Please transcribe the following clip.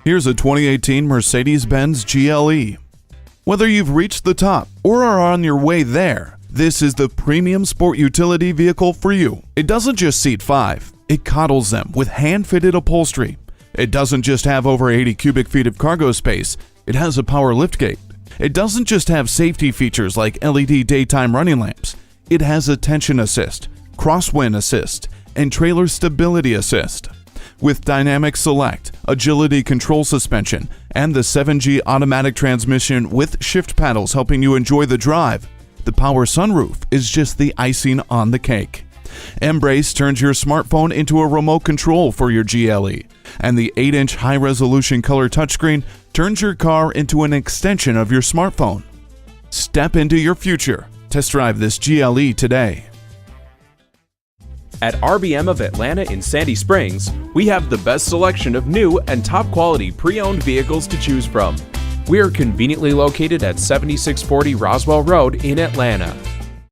Here's a 2018 Mercedes-Benz GLE. Whether you've reached the top or are on your way there, this is the premium sport utility vehicle for you. It doesn't just seat 5, it coddles them with hand-fitted upholstery. It doesn't just have over 80 cubic feet of cargo space, it has a power liftgate. It doesn't just have safety features like LED daytime running lamps, it has attention assist, crosswind assist, and trailer stability assist. With dynamic select, agility control suspension, and the 7G automatic transmission with shift paddles helping you enjoy the drive, the power sunroof is just the icing on the cake. Embrace turns your smartphone into a remote control for your GLE, and the 8-inch high-resolution color touchscreen turns your car into an extension of your smartphone. Step into your future. Test drive this GLE today. At RBM of Atlanta in Sandy Springs, we have the best selection of new and top-quality pre-owned vehicles to choose from. We are conveniently located at 7640 Roswell Road in Atlanta.